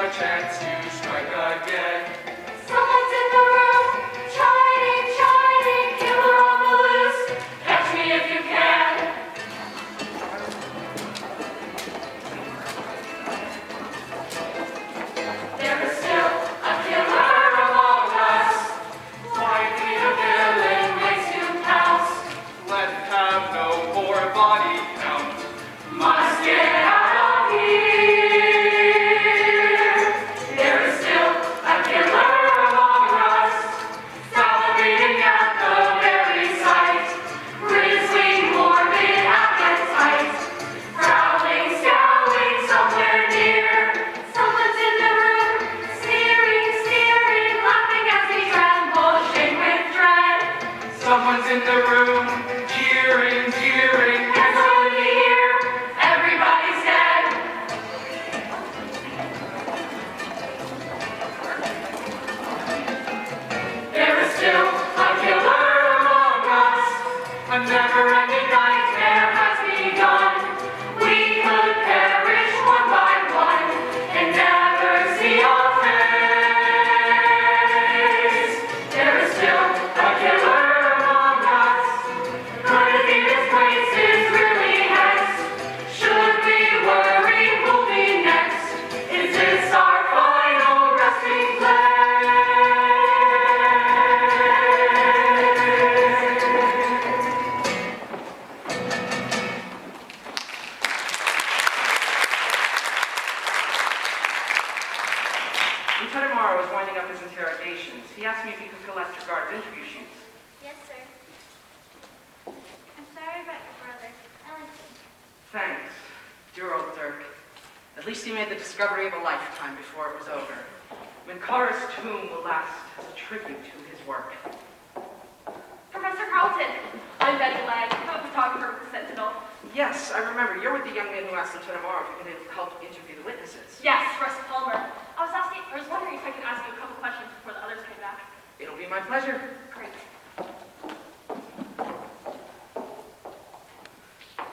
more chance to strike again. Someone's in the room, shining, shining, killer on the loose. Catch me if you can. There is still a killer among us. Quietly the villain waits to pounce. Let's have no more body count. Must get out of here. There is still a killer among us, salivating at the very sight, grisly, morbid appetite, prowling, scowling somewhere near. Someone's in the room, sneering, sneering, laughing as he trembles, shake with dread. Someone's in the room, jeering, jeering. And suddenly here, everybody's dead. There is still a killer among us. A never-ending Nightmare has begun. We could perish one by one and never see our face. There is still a killer among us. Could it be this place is really hex? Should we worry who'll be next? Is this our final resting place? Lieutenant Morrow was winding up his interrogations. He asked me if he could collect your guard's interview sheets. Yes, sir. I'm sorry about your brother, Ellington. Thanks, dear old Dirk. At least he made the discovery of a lifetime before it was over. Minkara's tomb will last as a tribute to his work. Professor Carlton, I'm Betty Lang, a photographer with the Sentinel. Yes, I remember. You're with the young man who asked Lieutenant Morrow if he could help interview the witnesses. Yes, Russ Palmer. I was wondering if I could ask you a couple questions before the others came back. It'll be my pleasure. Great.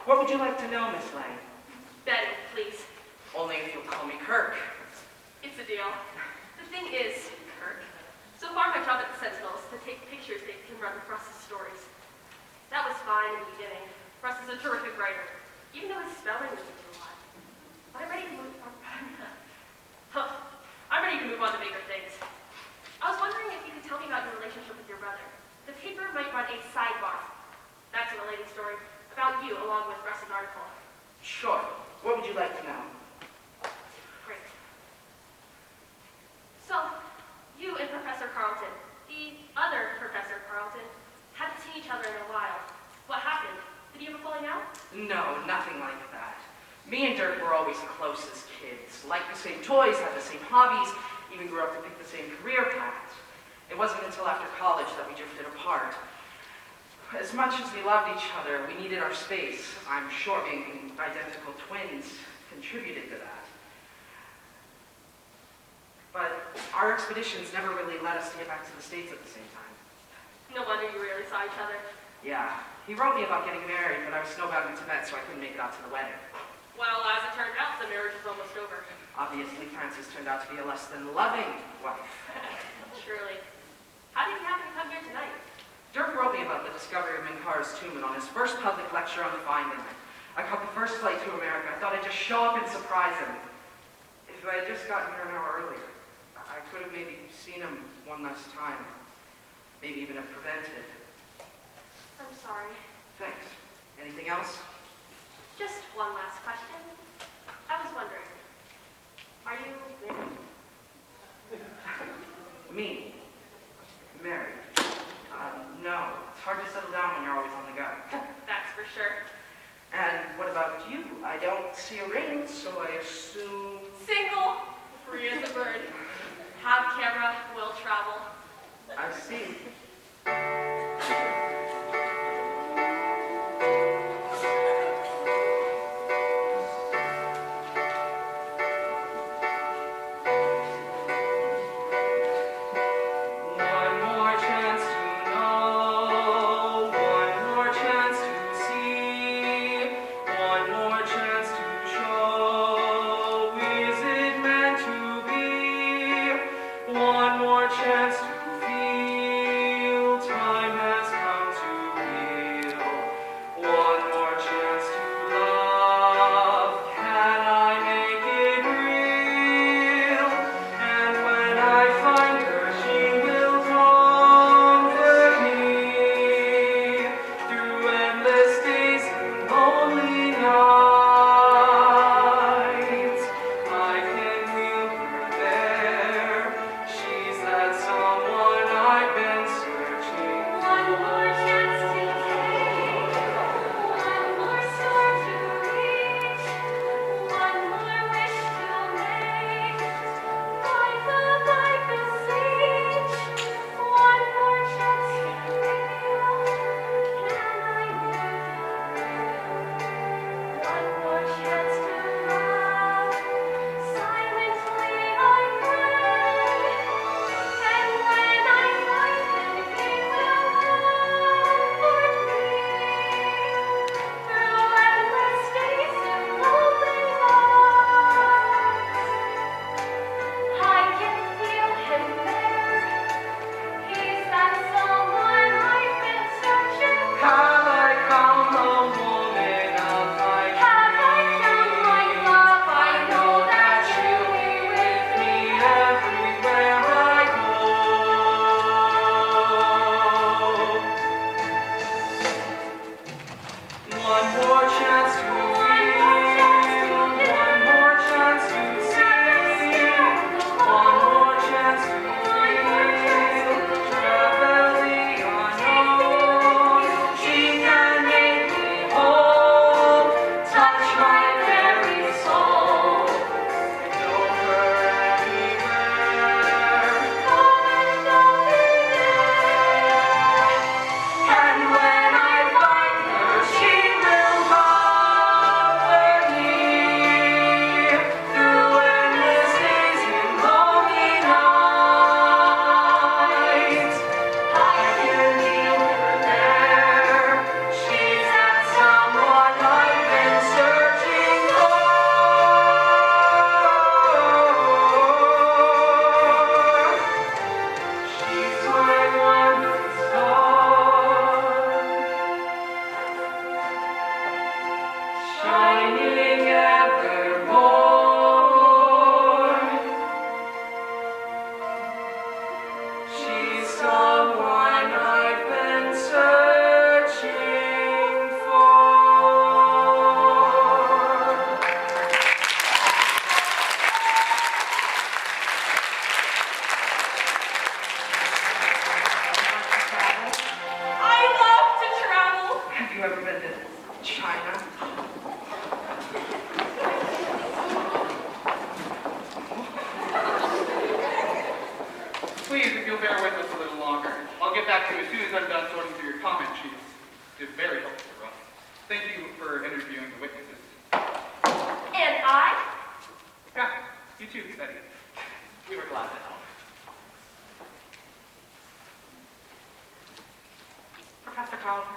What would you like to know, Miss Lang? Betty, please. Only if you'll call me Kirk. It's a deal. The thing is, Kirk, so far my job at the Sentinel is to take pictures that can run with Russ's stories. That was fine in the beginning. Russ is a terrific writer, even though his spelling was a lot. But I'm ready to move on. I'm ready to move on to bigger things. I was wondering if you could tell me about your relationship with your brother. The paper might run a sidebar. That's a related story about you, along with Russ's article. Sure. What would you like to know? Great. So, you and Professor Carlton, the other Professor Carlton, haven't seen each other in a while. What happened? Did you have a falling out? No, nothing like that. Me and Dirk were always close as kids. Liked the same toys, had the same hobbies, even grew up to pick the same career paths. It wasn't until after college that we drifted apart. As much as we loved each other, we needed our space. I'm sure being identical twins contributed to that. But our expeditions never really led us to get back to the States at the same time. No wonder you really saw each other. Yeah, he wrote me about getting married, but I was snowbound in Tibet, so I couldn't make it out to the wedding. Well, as it turned out, the marriage was almost over. Obviously, Frances turned out to be a less than loving wife. Surely. How did you happen to come here tonight? Dirk wrote me about the discovery of Minkara's tomb, and on his first public lecture on the finding, I caught the first flight to America. I thought I'd just show up and surprise him. If I had just gotten here an hour earlier, I could have maybe seen him one last time. Maybe even have prevented. I'm sorry. Thanks. Anything else? Just one last question. I was wondering, are you married? Me? Married? No. It's hard to settle down when you're always on the go. That's for sure. And what about you? I don't see a ring, so I assume... Single, free as a bird. Have camera, will travel. I see. One more chance to show, is it meant to be? I'll get back to you as soon as I'm done sorting through your comment sheets. It's very helpful, Russ. Thank you for interviewing the witnesses. And I? Yeah, you too, Betty. We were glad to help. Professor Carlton,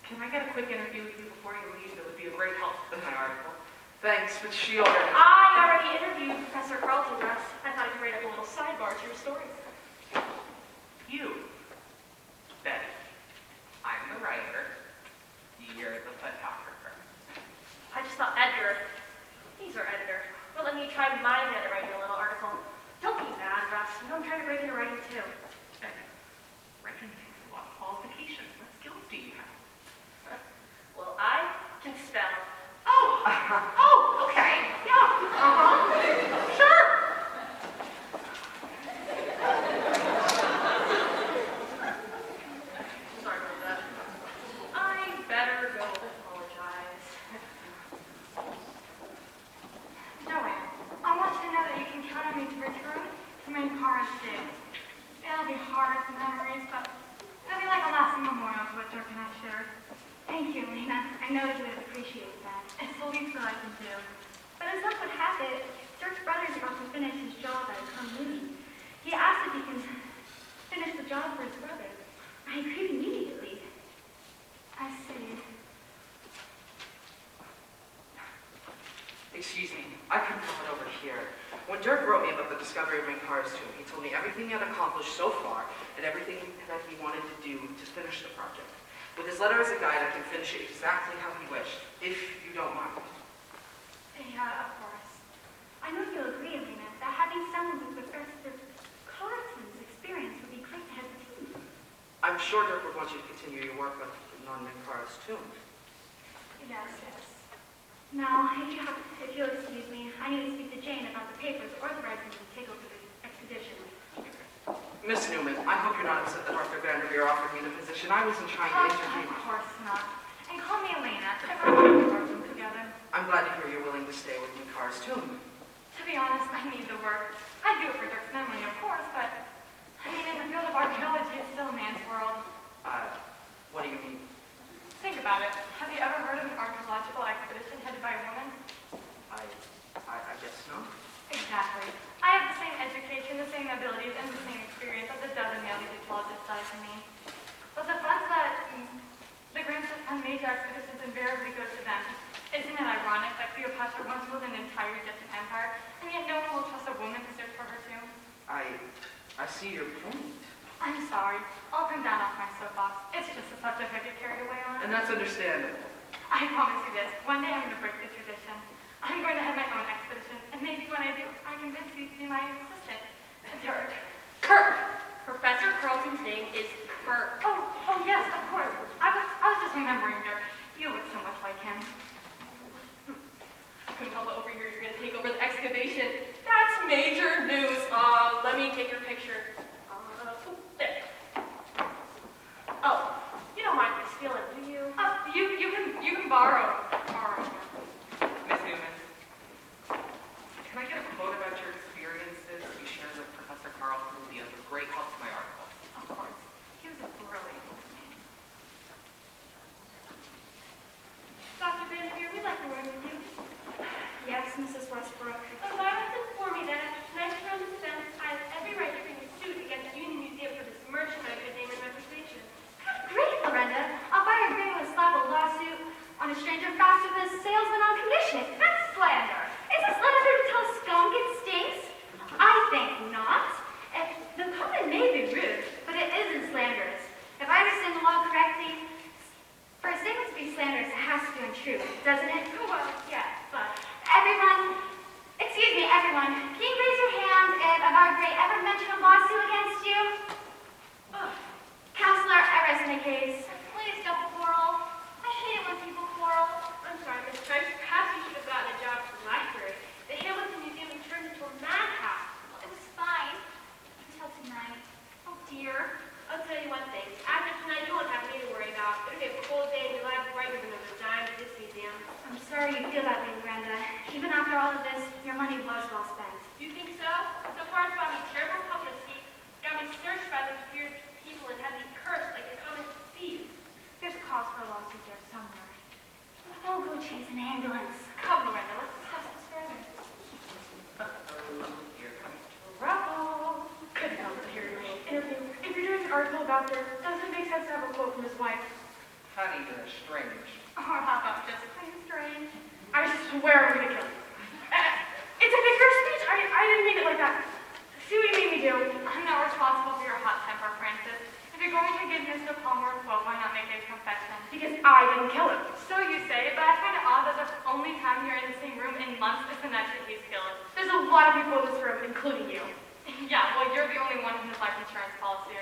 can I get a quick interview with you before you leave? It would be a great help with my article. Thanks, but she already... I already interviewed Professor Carlton, Russ. I thought I could write up a little sidebar to your story. You, Betty. I'm the writer. You're the photographer. I just thought Edgar, he's our editor. Well, let me try my hand at writing a little article. Don't be mad, Russ. You know I'm trying to break into writing too. And writing takes a lot of qualifications. What skills do you have? Well, I can spell. Oh, okay. Yeah. Sure. Sorry about that. I better go apologize. Joanne, I want you to know that you can count on me to return to main chorus day. It'll be hard with memories, but it'll be like a lasting memorial to what Dirk and I shared. Thank you, Lena. I know that you would appreciate that. It's the least that I can do. But as luck would have it, Dirk's brother's about to finish his job at Ensemble. He asked if he can finish the job for his brother. I agreed immediately. I see. Excuse me, I couldn't come it over here. When Dirk wrote me about the discovery of Cars 2, he told me everything he had accomplished so far and everything that he wanted to do to finish the project. With his letter as a guide, I can finish it exactly how he wished, if you don't mind. Yeah, of course. I know you'll agree, Lena, that having someone who possesses Carlton's experience would be great to have the team. I'm sure Dirk would want you to continue your work on Cars 2. Yes, yes. Now, if you'll excuse me, I need to speak to Jane about the papers or the rights to take over the expedition. Miss Newman, I hope you're not upset that Arthur Vanderveer offered me the position. I wasn't trying to intervene. Of course not. And call me Elena, if I want to work them together. I'm glad to hear you're willing to stay with Cars 2. To be honest, I need the work. I'd do it for Dirk's memory, of course, but I mean, in the field of archaeology, it's still a man's world. What do you mean? Think about it. Have you ever heard of an archaeological expedition headed by a woman? I guess not. Exactly. I have the same education, the same abilities, and the same experience as a dozen male Egyptologists aside from me. But the fact that the grand and major expeditions invariably go to them, isn't it ironic that Cleopatra once ruled an entire Egyptian empire, and yet no one will trust a woman to search for her tomb? I see your point. I'm sorry. I'll come down off my soapbox. It's just a subject I get carried away on. And that's understandable. I promise you this. One day I'm going to break the tradition. I'm going to have my own expedition, and maybe when I do, I can convince you to be my assistant. Dirk. Kirk! Professor Carlton's name is Kirk. Oh, yes, of course. I was just remembering Dirk. You look so much like him. Come over here, you're going to take over the excavation. That's major news. Let me take your picture. There. Oh, you don't mind me stealing, do you? You can borrow. Miss Newman, can I get a quote about your experiences you shared with Professor Carlton? Will be of great help to my article. Of course. He was a brilliant man. Dr. Vanderveer, we'd like to learn with you. Yes, Mrs. Westbrook. Environment informed me that after tonight's round of events, I have every right to bring a suit against Union Museum for besmirching my good name and reputation. Great, Lorenda. I'll buy your ring and slap a lawsuit on a stranger faster than a salesman on commission. That's slander. Is it slander to tell a skunk it stinks? I think not. The comment may be rude, but it isn't slanderous. If I understand the law correctly, for a statement to be slanderous, it has to be untrue, doesn't it? Well, yes, but Everyone, can you raise your hand if Avard ever mentioned a lawsuit against you? Counselor, I rest my case. please don't quarrel. I hate it when people quarrel. I'm sorry, Miss Price. Perhaps you should have gotten a job at the library. The Hamilton Museum was turned into a madhouse. It was fine until tonight. Oh, dear. I'll tell you one thing. After tonight, you won't have me to worry about. It'll be a cold day in your life before I give another dime to this museum. I'm sorry you feel that way, Miranda. Even after all of this, your money was well spent. You think so? So far, it's brought me terrible publicity. Got be searched by the feared people and have me cursed like a common thief. There's cause for a lawsuit there somewhere. I'll go chase an ambulance. Come, Miranda, let's discuss this further. Here comes Bravo! Couldn't help but hear your interview. If you're doing an article about her, doesn't it make sense to have a quote from his wife? Honey, you're strange. Or how about just plain strange? I swear I'm gonna kill you. It's a figure of speech. I didn't mean it like that. See what you made me do? I'm not responsible for your hot temper, Francis. If you're going to give Mr. Palmer a quote, why not make a confession? Because I didn't kill him. So you say, but I find it odd that the only time you're in the same room in months is the night that he's killed. There's a lot of people in this room, including you. Yeah, well, you're the only one in his life insurance policy.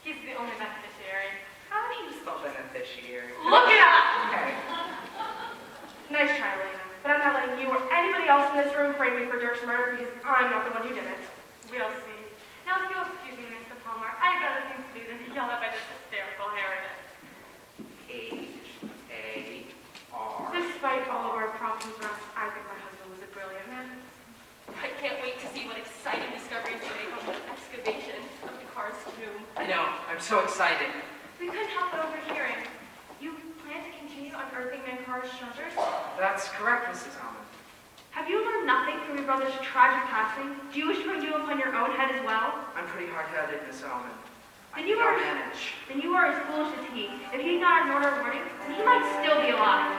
He's the only beneficiary. How do you spell beneficiary? Look it up! Okay. Nice try, Elena. But I'm not letting you or anybody else in this room frame me for Dirk's murder because I'm not the one who did it. We'll see. Now, if you'll excuse me, Mr. Palmer, I have other things to do than to yell at by this hysterical heretic. H-A-R. Despite all of our problems, Russ, I think my husband was a brilliant man. I can't wait to see what exciting discoveries you make on the excavation of the car's tomb. I know, I'm so excited. We couldn't help but overhearing. You plan to continue unearthing Mankar's treasures? That's correct, Mrs. Almond. Have you learned nothing from your brother's tragic passing? Do you wish to bring you upon your own head as well? I'm pretty hard-headed, Miss Almond. I Then you think I'll are- manage. Then you are as foolish as he. If he'd not ignored our warning, then he might still be alive.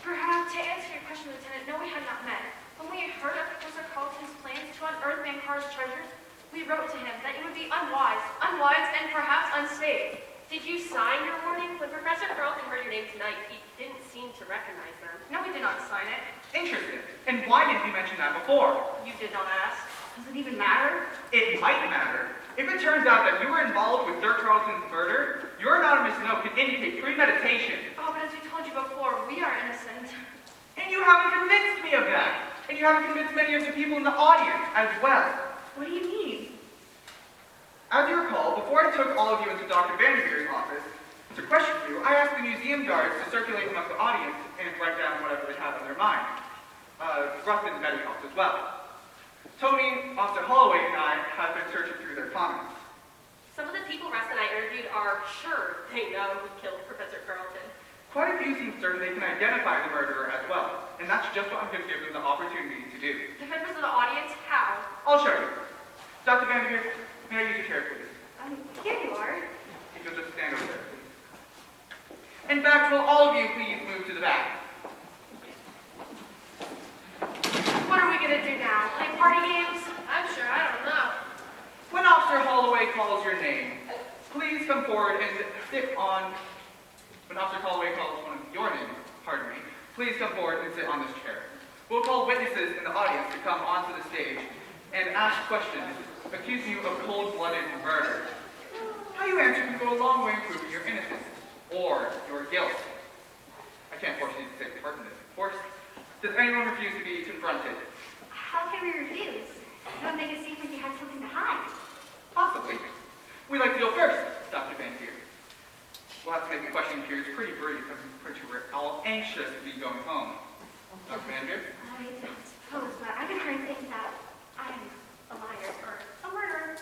Perhaps to answer your question, Lieutenant, no, we had not met. When we heard of Professor Carlton's plans to unearth Mankar's treasures, we wrote to him that it would be unwise, and perhaps unsafe. Did you sign your warning? When Professor Carlton heard your name tonight, he didn't seem to recognize them. No, we did not sign it. Interesting. And why didn't you mention that before? You did not ask. Does it even matter? It might matter. If it turns out that you were involved with Dirk Charlton's murder, your anonymous note could indicate premeditation. Oh, but as we told you before, we are innocent. And you haven't convinced me of that. And you haven't convinced many of the people in the audience as well. What do you mean? As you recall, before I took all of you into Dr. Vanderveer's office to question you, I asked the museum guards to circulate among the audience and write down whatever they had on their mind. Russ and Betty helped as well. Tony, Officer Holloway, and I have been searching through their comments. Some of the people Russ and I interviewed are sure they know who killed Professor Carlton. Quite a few seem certain they can identify the murderer as well, and that's just what I'm going to give them the opportunity to do. The members of the audience, how? I'll show you. Dr. Vanderveer, may I use your chair, please? Here you are. If you'll just stand over there, please. In fact, will all of you please move to the back? What are we gonna do now? Play party games? I'm sure, I don't know. When Officer Holloway calls your name, please come forward and sit on. When Officer Holloway calls your name, pardon me, please come forward and sit on this chair. We'll call witnesses in the audience to come onto the stage and ask questions, accusing you of cold-blooded murder. How you answer can go a long way in proving your innocence or your guilt. I can't force you to take part in this, of course. Does anyone refuse to be confronted? How can we refuse? That would make it seem like you had something to hide. Possibly. We'd like to go first, Dr. Vanderveer. We'll have to make the question periods pretty brief. I'm pretty sure we're all anxious to be going home. Dr. Vanderveer? I suppose, but I've been hearing things that I'm a liar or a murderer.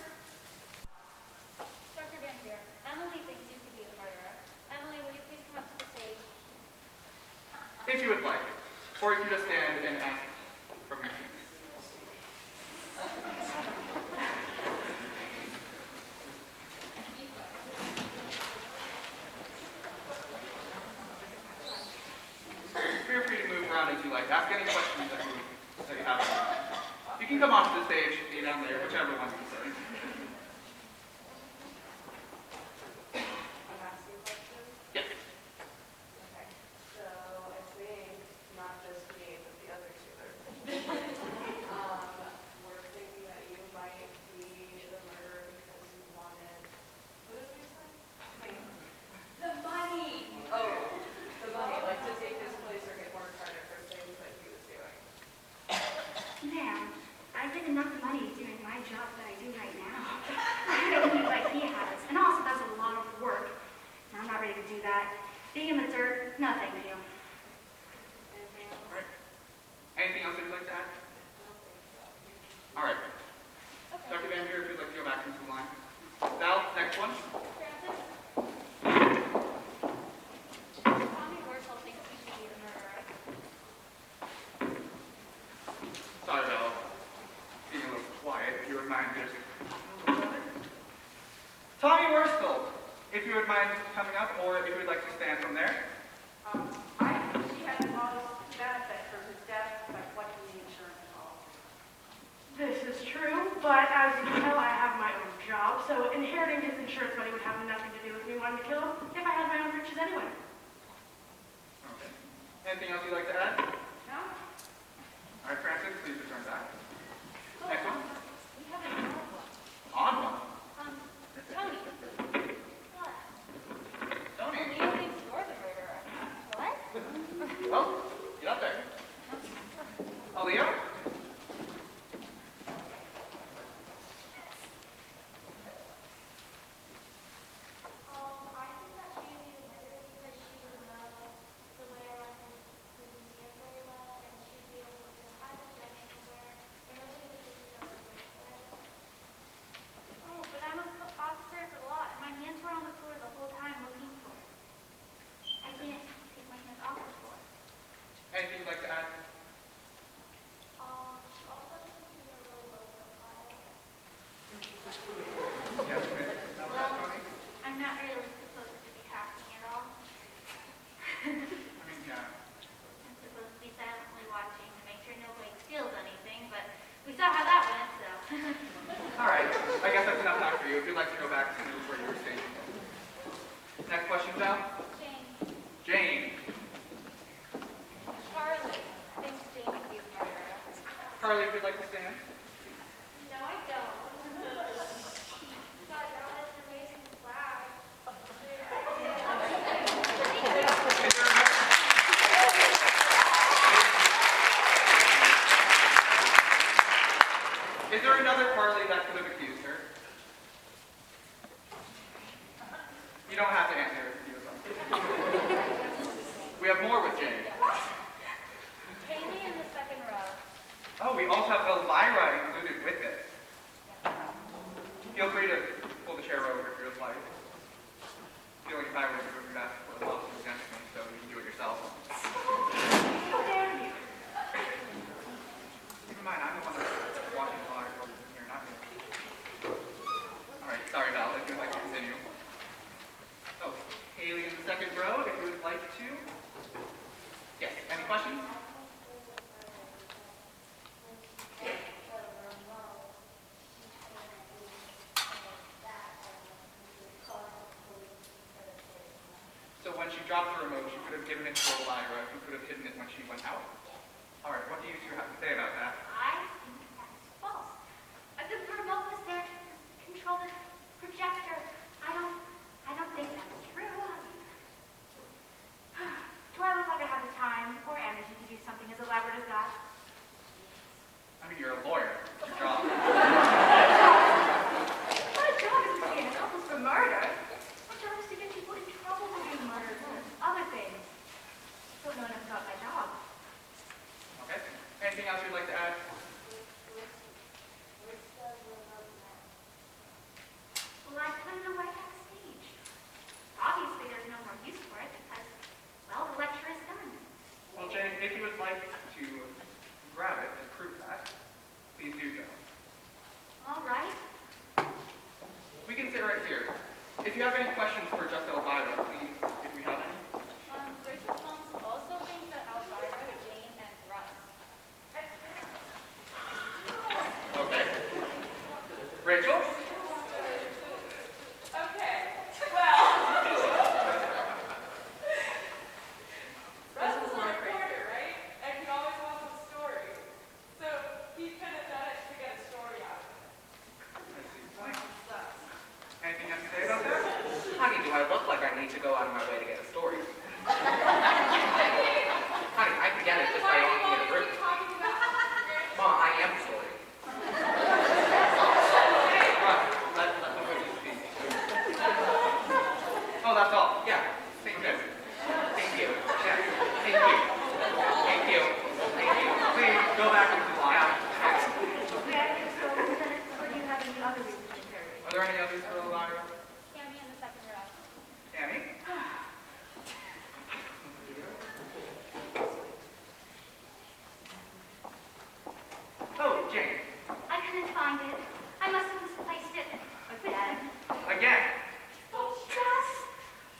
Dr. Vanderveer, Emily thinks you could be the murderer. Emily, will you please come up to the stage? If you would like. Or you can just stand and ask from your seat. Feel free to move around as you like. Ask any questions that you have. You can come onto the stage, be down there, whichever one you prefer. I'm asking questions? Yes. Okay. So I think not just me, but the other two are we're thinking that you might be the murderer because you wanted, what did we say? The money! Oh, the money, like to take his place or get more credit for things that he was doing. Man, I get enough money doing my job that I do right now. I don't need like he has. And also, that's a lot of work. And I'm not ready to do that. Being in the dirt, no thank you. Anything else? All right. Anything else that you'd like to add? All right. Dr. Vanderveer, if you'd like to go back into the line. Val, next one. Francis? Tommy Worcel thinks you could be the murderer. Sorry, Val. Being a little quiet, if you would mind just. Tommy Worstel, if you would mind coming up, or if you would like to stand from there. I think she had the most benefit from his death by collecting the insurance policy. This is true, but as you know, I have my own job, so inheriting his insurance money would have nothing to do with me wanting to kill him if I had my own riches anyway. Okay. Anything else you'd like to add? No? All right, Francis, please return back. Next one. We have another one. On one. Tony. What? Tony. Leo thinks you're the murderer. What? Well, get up there. Leo? I think that she would be the murderer because she would know the way around the museum very well, and she'd be able to hide the gem anywhere, and nobody would think that was right. Oh, but I'm a officer at the law, and my hands were on the floor the whole time looking for it. I can't take my hands off the floor. Anything you'd like to add? She also doesn't see a really low profile. Yes, Miss. Tony? I'm not really supposed to be talking at all. I mean, yeah. I'm supposed to be silently watching to make sure nobody steals anything, but we saw how that went, so. All right. I guess that's enough time for you. If you'd like to go back to where you were staying. Next question, Val? Jane. Jane. Charlie thinks Jane would be the murderer. Carly, if you'd like to stand. No, I don't. But that was an amazing flag. Is there another Carly that could have accused her? You don't have to answer if you would like. We have more with Jane. Haley in the second row. Oh, we also have Elvira included with it. Feel free to pull the chair over if you would like. I feel like if I were to do it, that's what the law was against me, so you can do it yourself. How dare you? Keep in mind, I'm the one that's watching the live here, not you. she dropped the remote, she could have given it to Elvira, who could have hidden it when she went out. All right, what do you two have to say about that? I think that's false. The remote was there to control the projector. I don't think that's true. Do I look like I have the time or energy to do something as elaborate as that? I mean, you're a lawyer. It's your job. My job is to be an accomplice for murder. My job is to get people in trouble for doing murders and other things. Don't know enough about my job. Okay. Anything else you'd like to add? Well, I put it away backstage. Obviously, there's no more use for it because, well, the lecture is done. Well, Jane, if you would like to grab it and prove that, please do so. All right. We can sit right here. If you have any questions for just Elvira, please, if we have any. Rachel Thompson also thinks that Elvira, Jane, and Russ. Okay. Rachel? Okay, well. Russ is a reporter, right? And he always wants a story. So he's kind of done it to get a story out of it. I see. Sucks. Anything you have to say about that? Honey, do I look like I need to go out of my way to get a story? Honey, I can get it just by Why do you walking in always the room. keep talking about this? Mom, I am the story. Right. Let the witness speak. Oh, that's all. Yeah. Thank you. Thank you. Yeah. Thank you. Thank you. Thank you. Please, go back into the line. Okay, so Lieutenant, or do you have any other reasons to interrogate? Are there any others for Elvira? Tammy in the second row. Tammy? Oh, Jane. I couldn't find it. I must have misplaced it. Again. Again. Oh, Jess!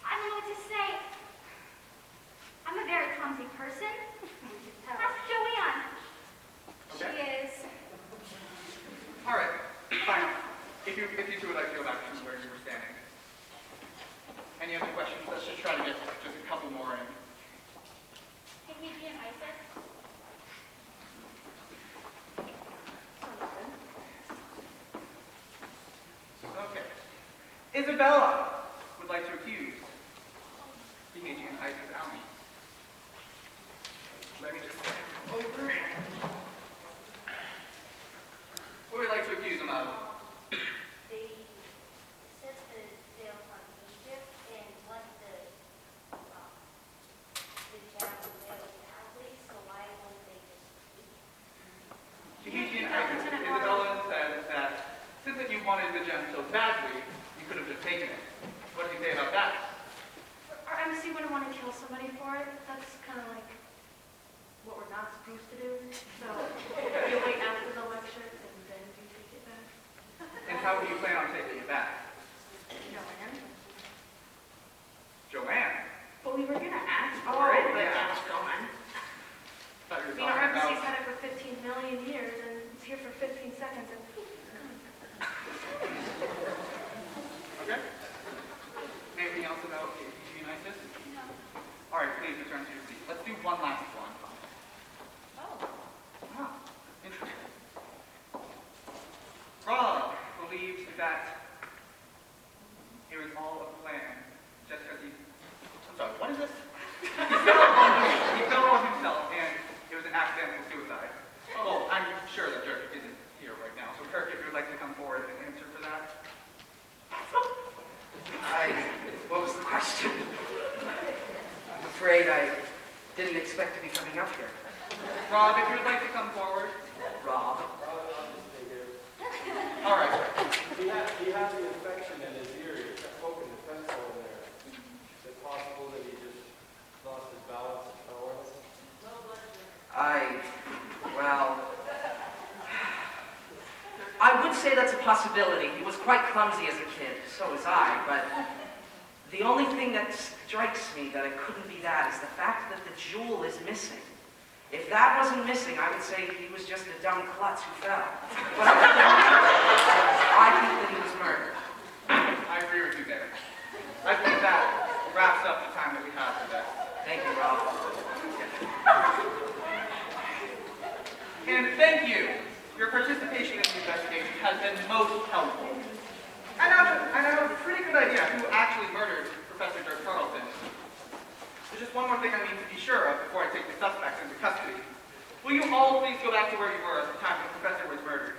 I don't know what to say. I'm a very clumsy person. Ask Joanne. She Okay. is. All right. Fine. If you two would like to go back to where you were standing. Any other questions? Let's just try to get just a couple more in. Can we be an ISIS? Okay. Isabella would like to accuse Teenaging Isis Almy. Let me just say. Over. What would you like to accuse him of? They said the sail from Egypt and what the gem sailed badly, so why wouldn't they just leave? Teenaging Isis, Isabella said that since that you wanted the gem so badly, you could have just taken it. What do you say about that? Our MC wouldn't want to kill somebody for it. That's kind of like what we're not supposed to do. So you wait after the lecture and then you take it back. And how would you plan on taking it back? Joanne? Joanne? But we were gonna ask Oh, for it, but yeah. now it's gone. Thought you were You know, our talking embassy's about. had it for 15 million years, and it's here for 15 seconds. And Okay. Anything else about Teenaging Isis? No. All right, please return to your seat. Let's do one last one. Oh. Wow, interesting. Rob believes that it was all a plan, just because I'm sorry, what is this? He fell on himself, and it was an accidental suicide. Well, I'm sure that Dirk isn't here right now, so Kirk, if you would like to come forward and answer for that. What was the question? I'm afraid I didn't expect to be coming up here. Rob, if you would like to come forward. Rob. All right. He had the infection in his ear. He kept poking the pencil in there. Is it possible that he just lost his balance and fell on us? Well, I would say that's a possibility. He was quite clumsy as a kid, so was I, but the only thing that strikes me that it couldn't be that is the fact that the jewel is missing. If that wasn't missing, I would say he was just a dumb klutz who fell. But I think that he was murdered. I agree with you there. I believe that wraps up the time that we have for this. Thank you, Rob. And thank you. Your participation in the investigation has been most helpful. And I have a pretty good idea who actually murdered Professor Dirk Carlson. There's just one more thing I need to be sure of before I take the suspects into custody. Will you all please go back to where you were at the time the professor was murdered?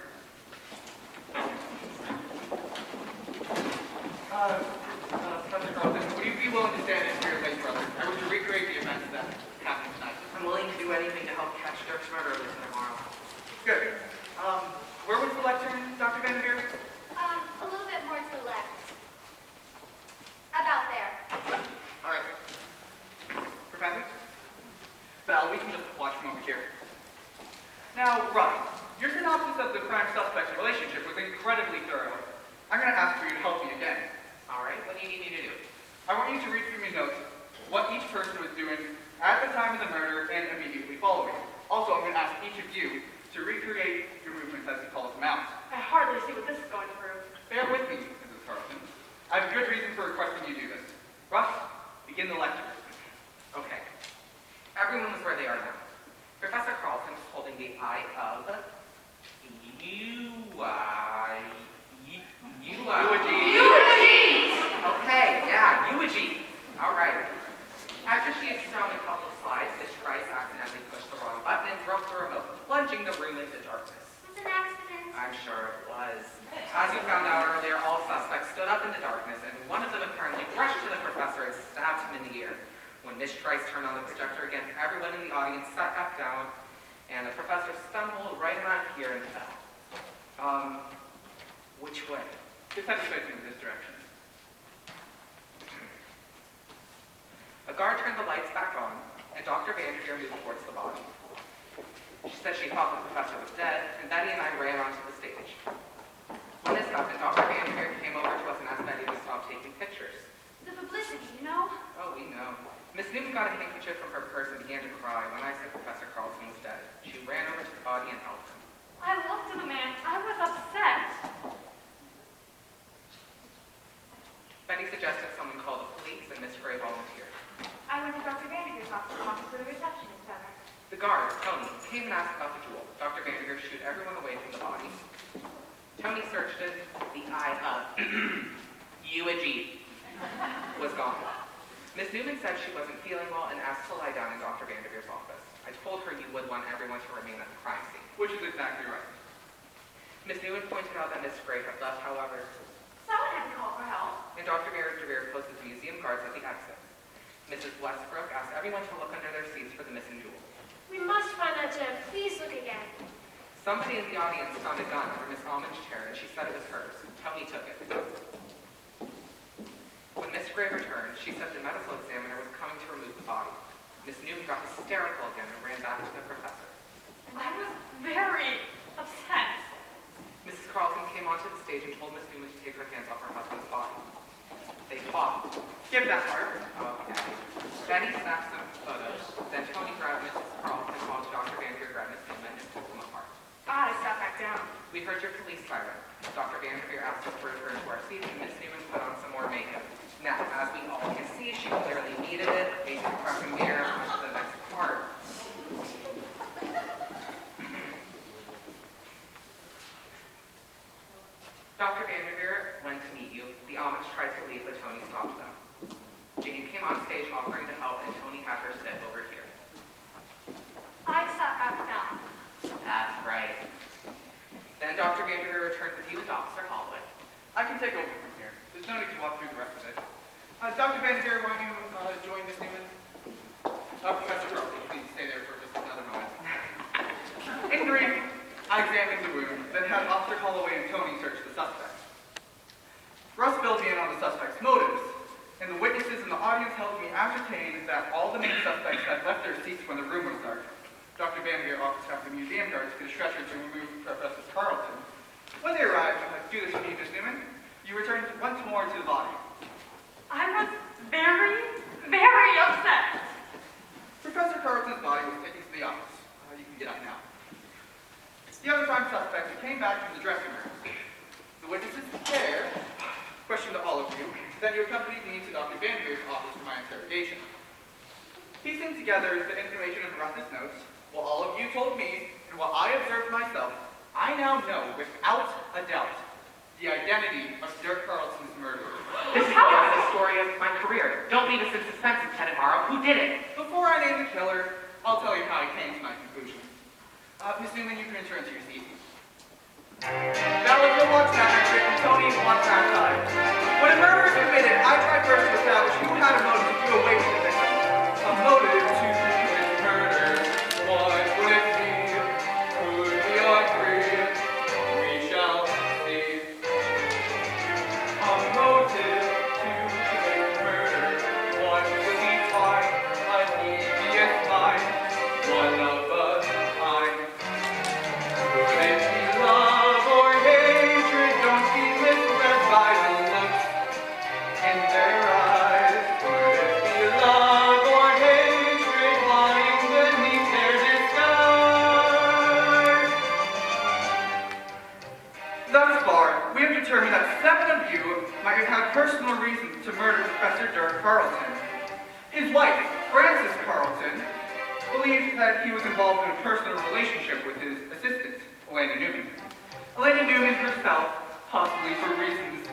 Professor Carlson, would you be willing to stand in for your late brother? I wish to recreate the events that happened tonight. I'm willing to do anything to help catch Dirk's murderer tomorrow. Good. Where was the lectern, Dr. Van Beer? A little bit more to the left. About there. All right. Professor? Val, we can just watch from over here. Now, Ryan, your synopsis of the crime suspect's relationship was incredibly thorough. I'm going to ask for you to help me again. All right, what do you need me to do? I want you to read through my notes what each person was doing at the time of the murder and immediately following. Also, I'm going to ask each of you to recreate your movements as he calls them out. I hardly see what this is going through. Bear with me, Mrs. Carlson. I have good reason for requesting you do this. Russ, begin the lecture. Okay. Everyone was where they are now. Professor Carlson was holding the eye of Eulogy. Okay, yeah, eulogy. All right. After she had thrown a couple of slides, Miss Price accidentally pushed the wrong button and broke the remote, plunging the room into darkness. It's an accident. I'm sure it was. As you found out earlier, all suspects stood up in the darkness, and one of them apparently rushed to the professor and stabbed him in the ear. When Miss Price turned on the projector again, everyone in the audience sat back down, and the professor stumbled right around here and fell. Which way? Just have you facing in this direction. A guard turned the lights back on, and Dr. Van Trier moved towards the body. She said she thought the professor was dead, and Betty and I ran onto the stage. When this happened, Dr. Van Trier came over to us and asked Betty to stop taking pictures. The publicity, you know? Oh, we know. Miss Newton got a handkerchief from her purse and began to cry when I said Professor Carlson was dead. She ran over to the body and helped him. I looked at the man. I was upset. Betty suggested someone call the police, and Miss Gray volunteered. I went to Dr. Vanderveer's office to talk to the receptionist center. The guard, Tony, came and asked about the jewel. Dr. Vanderveer shooed everyone away from the body. Tony searched it. The eye of eulogy was gone. Miss Newman said she wasn't feeling well and asked to lie down in Dr. Vanderveer's office. I told her you would want everyone to remain at the crime scene. Which is exactly right. Miss Newman pointed out that Miss Gray had left, however, Someone had to call for help. and Dr. Vanderveer posted the museum guards at the exit. Mrs. Westbrook asked everyone to look under their seats for the missing jewel. We must find that gem. Please look again. Somebody in the audience found a gun under Miss Almond's chair, and she said it was hers. Tony took it. When Miss Gray returned, she said the medical examiner was coming to remove the body. Miss Newton got hysterical again and ran back to the professor. I was very upset. Mrs. Carlson came onto the stage and told Miss Newman to take her hands off her husband's body. They fought. Give that part. Okay. Betty snapped some photos. Then Tony grabbed Mrs. Carlson while Dr. Vanderveer grabbed Miss Newman and pulled them apart. I sat back down. We heard your police siren. Dr. Vanderveer asked us to return to our seats, and Miss Newman put on some more makeup. Now, as we all can see, she clearly needed it. Basic pressing mirror to the next part. Dr. Vanderveer went to meet you. The Amish tried to leave, but Tony stopped them. Jane came on stage offering to help, and Tony had her sit over here. I sat back down. That's right. Then Dr. Vanderveer returned with you and Officer Holloway. I can take over from here. There's no need to walk through the rest of it. Dr. Van Deer, why don't you join Miss Newman? Professor Carlson, please stay there for just another moment. In brief, I examined the wound, then had Officer Holloway and Tony search the suspect. Russ filled me in on the suspect's motives, and the witnesses in the audience helped me ascertain that all the main suspects had left their seats when the room was dark. Dr. Van Deer offered to have the museum guards get a stretcher to remove Professor Carlson. When they arrived, do this with you, Miss Newman. You returned once more to the body. I was very, very upset. Professor Carlson's body was taken to the office. You can get up now. The other prime suspect came back from the dressing room. The witnesses there questioned all of you. then you accompanied me to Dr. Vanderveer's office for my interrogation. Piecing together the information in Russ's notes, what all of you told me, and what I observed myself, I now know without a doubt the identity of Dirk Carlson's murderer. This is the story of my career. Don't leave us in suspense, Lieutenant Morrow. Who did it? Before I name the killer, I'll tell you how I came to my conclusion. Miss Newman, you can return to your seat. Now if you'll watch that trick and tell me one last time. When a murder is committed, I try first to establish who had a motive to do away with the victim. A motive to commit murder. What would it be? Could we agree? We shall see. A motive to commit murder. What would we find? A devious mind. One of a kind. Could it be love or hatred? Don't be misled by the looks in their eyes. Could it be love or hatred lying beneath their disguise? Thus far, we have determined that 7 of you might have had personal reasons to murder Professor Dirk Carlson. His wife, Frances Carlson, believed that he was involved in a personal relationship with his assistant, Elena Newman. Elena Newman herself, possibly for reasons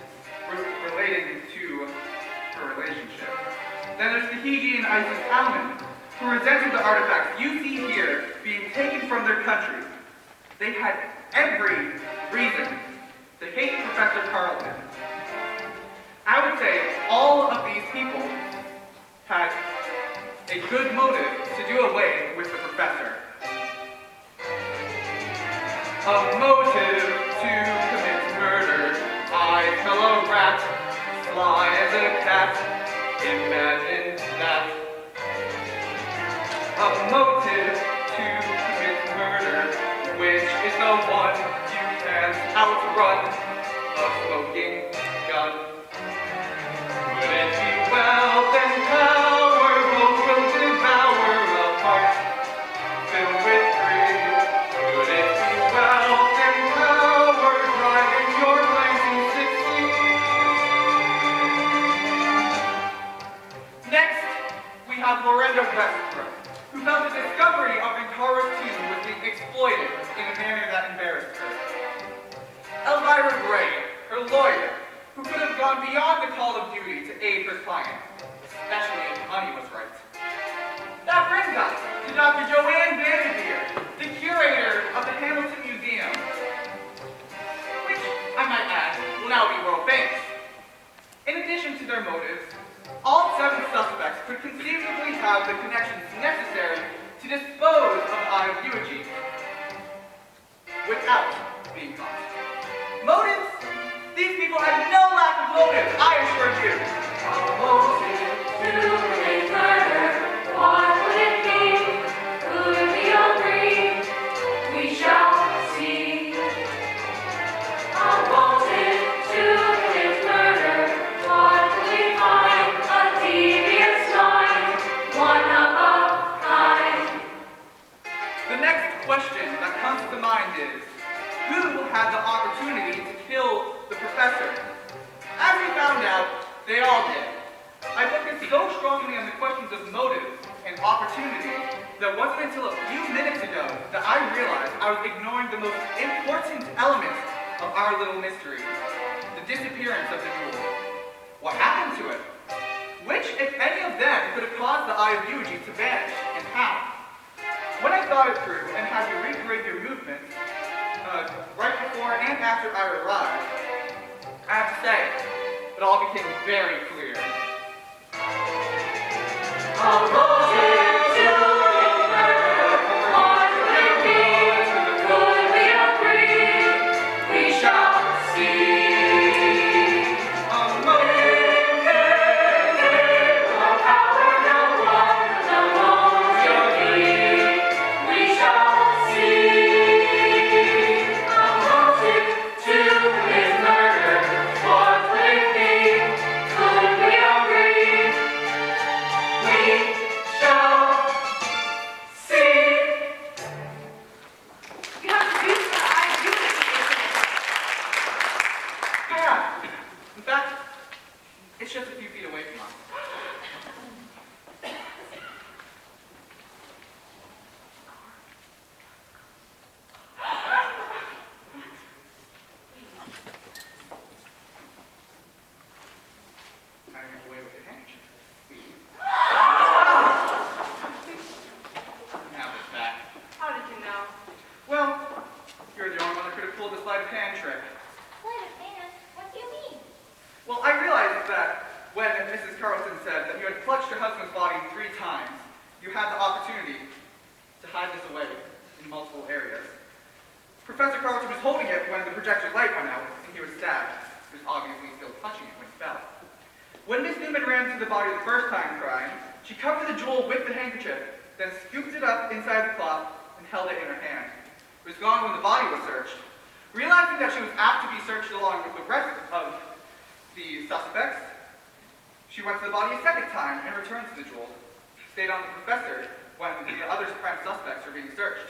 relating to her relationship. Then there's Tahiti and Isis Alman, who resented the artifacts you see here being taken from their country. They had every reason to hate Professor Carlson. I would say all of these people had a good motive to do away with the professor. A motive to commit murder. I smell a rat, sly as a cat. Imagine that. A motive to commit murder, which is the one you can't outrun. A smoking gun. Would it be wealth and power, both will devour a heart filled with greed? Would it be wealth and power, driving your plans to succeed? Next, we have Lorenda Westbrook, who felt the discovery of Ankara's tomb was being exploited in a manner that embarrassed her. Elvira Gray, her lawyer, who could have gone beyond the call of duty to aid her client, especially if money was right. That brings us to Dr. Joanne Vanderveer, the curator of the Hamilton Museum, which, I might add, will now be world famous. In addition to their motives, all 7 suspects could conceivably have the connections necessary to dispose of the eye of eulogy without being caught. Motives? These people had no lack of motive, I assure you. A motive to commit murder. What would it be? Could we agree? We shall see. A motive to commit murder. What would we find? A devious mind. One of a kind. The next question that comes to mind is, who had the opportunity to kill the professor? As we found out, they all did. I focused so strongly on the questions of motive and opportunity that it wasn't until a few minutes ago that I realized I was ignoring the most important element of our little mystery, the disappearance of the jewel. What happened to it? Which, if any of them, could have caused the eye of eulogy to vanish, and how? When I thought it through and had you recreate your movements, right before and after I arrived, I have to say, it all became very clear. A motive to commit murder. What would it be? Could we agree? We shall see. A motive No power, no one, no motive. We shall see. A motive to commit murder. What would it be? Could realized that when Mrs. Carlson said that you had clutched your husband's body 3 times, you had the opportunity to hide this away in multiple areas. Professor Carlson was holding it when the projector light went out and he was stabbed. He was obviously still clutching it when he fell. When Miss Newman ran to the body the first time crying, she covered the jewel with the handkerchief, then scooped it up inside the cloth and held it in her hand. It was gone when the body was searched. Realizing that she was apt to be searched along with the rest of the suspects, she went to the body a second time and returned to the jewel. Stayed on the professor when the other prime suspects were being searched.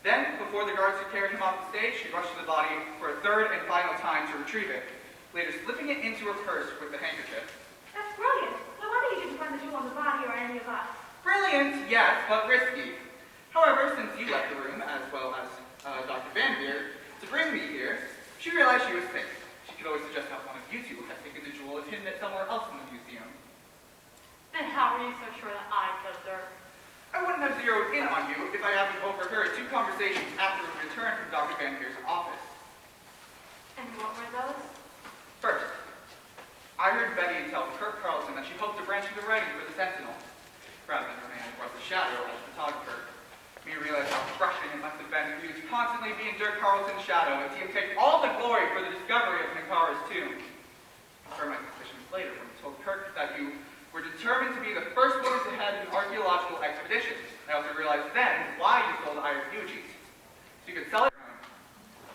Then, before the guards could carry him off the stage, she rushed to the body for a third and final time to retrieve it, later slipping it into her purse with the handkerchief. That's brilliant. No wonder you didn't find the jewel on the body or any of us. Brilliant, yes, but risky. However, since you left the room, as well as Dr. Vanderveer, to bring me here, she realized she was safe. She could always suggest that one of you two had taken the jewel and hidden it somewhere else in the museum. Then how were you so sure that I killed her? I wouldn't have zeroed in on you if I hadn't overheard 2 conversations after we returned from Dr. Vanderveer's office. And what were those? First, I heard Betty tell Kirk Carlson that she hoped to branch into writing for the Sentinel, rather than remain across the shadow as a photographer. Me realized how crushing it must have been for you to constantly be in Dirk Carlson's shadow and see him take all the glory for the discovery of Ninkara's tomb. I heard my suspicions later when you told Kirk that you were determined to be the first woman to head an archaeological expedition. I also realized then why you sold iron eulogies. So you could sell it.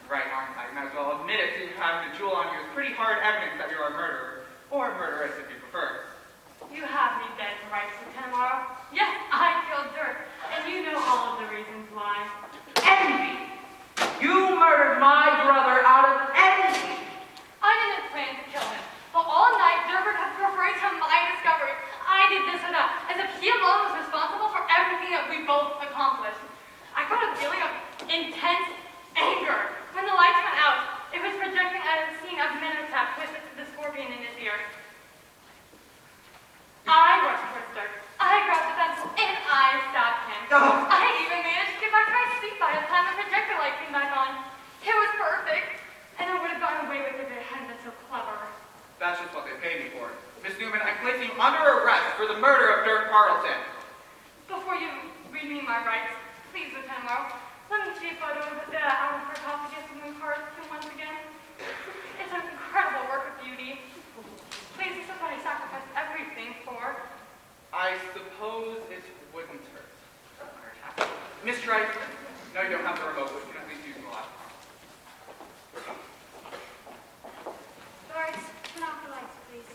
Right, aren't I? You might as well admit it, since having the jewel on you is pretty hard evidence that you're a murderer, or a murderess if you prefer. You have me dead to rights for tomorrow. Yes, I killed Dirk, and you know all of the reasons why. Envy! You murdered my brother out of envy! I didn't plan to kill him, but all night Dirk kept referring to my discovery. I did this or that, as if he alone was responsible for everything that we both accomplished. I got a feeling of intense anger. When the lights went out, it was projecting at a scene of Minotaur with the scorpion in his ear. I rushed towards Dirk. I grabbed the pencil and I stabbed him. Oh. I even managed to get back to my seat by the time the projector light came back on. It was perfect, and I would have gotten away with it if it hadn't been so clever. That's just what they paid me for. Miss Newman, I'm placing you under arrest for the murder of Dirk Carlson. Before you read me my rights, please, Lieutenant Morrow, let me see a photo of the our sarcophagus in the Carlson once again. It's an incredible work of beauty. Please, this is what I sacrificed everything for. I suppose it wouldn't hurt. Miss Wright, no, you don't have the remote, but you can at least use the laptop. Doris, turn off the lights, please.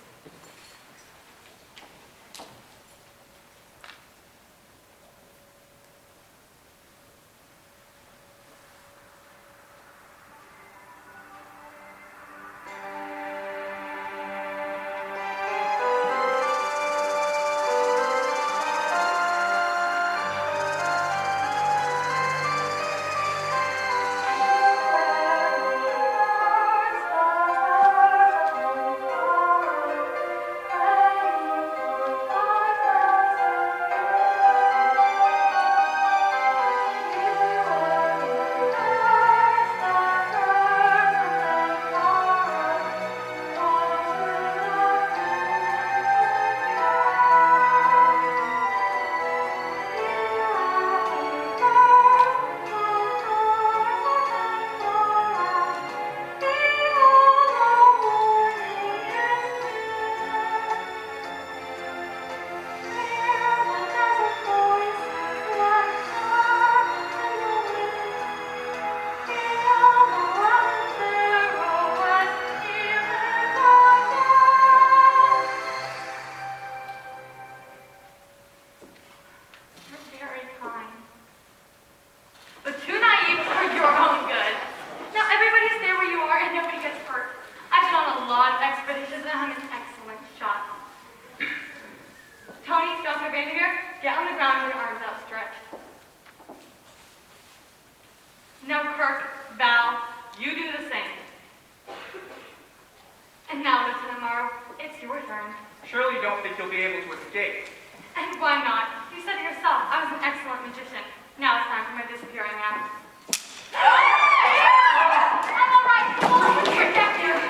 Surely you don't think you'll be able to escape. And why not? You said it yourself, I was an excellent magician. Now it's time for my disappearing act. I'm all right. Hold on, here, down here.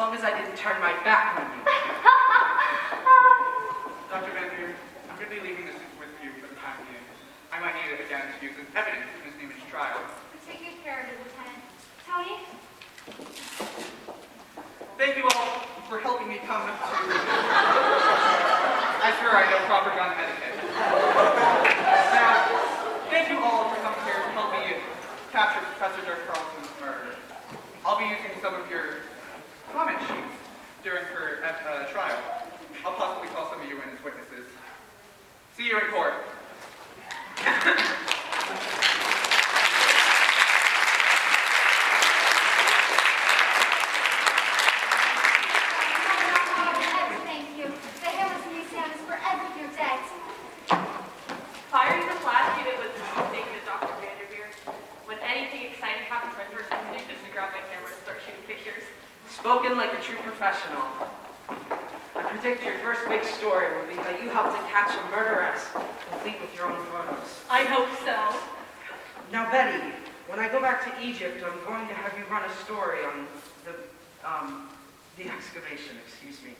long as I didn't turn my back on you. Dr. Van Buren, I'm going to be leaving this with you for the time being. I might need it again to use as evidence in this Newman's trial. Take good care of it, Lieutenant. Tony? Thank you all for helping me come to... I swear I know proper gun etiquette. Now, thank you all for coming here to help me capture Professor Dirk Carlson's murder. I'll be using some of your comment sheets during her trial. I'll possibly call some of you in as witnesses. See you in court. Thank you. The Harrison Museum is forever your debt. Firing the flash unit was mistaken to Dr. Vanderveer. When anything exciting happens, my first instinct is to grab my camera and start shooting pictures. Spoken like a true professional. I predict your first big story will be how you helped to catch a murderess, complete with your own photos. I hope so. Now, Betty, when I go back to Egypt, I'm going to have you run a story on the excavation, excuse me.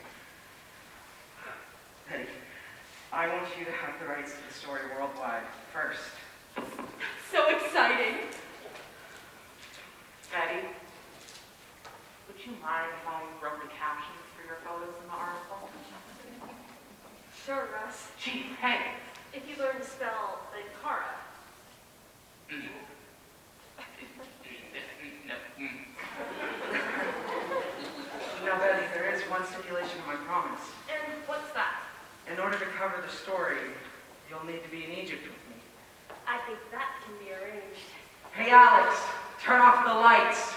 Betty, I want you to have the rights to the story worldwide first. So exciting. Betty, would you mind if I wrote the captions for your photos in the article? Sure, Russ. Gee, hey, If you learn to spell Ankara. Now, Betty, there is one stipulation to my promise. And what's that? In order to cover the story, you'll need to be in Egypt with me. I think that can be arranged. Hey, Alex, turn off the lights.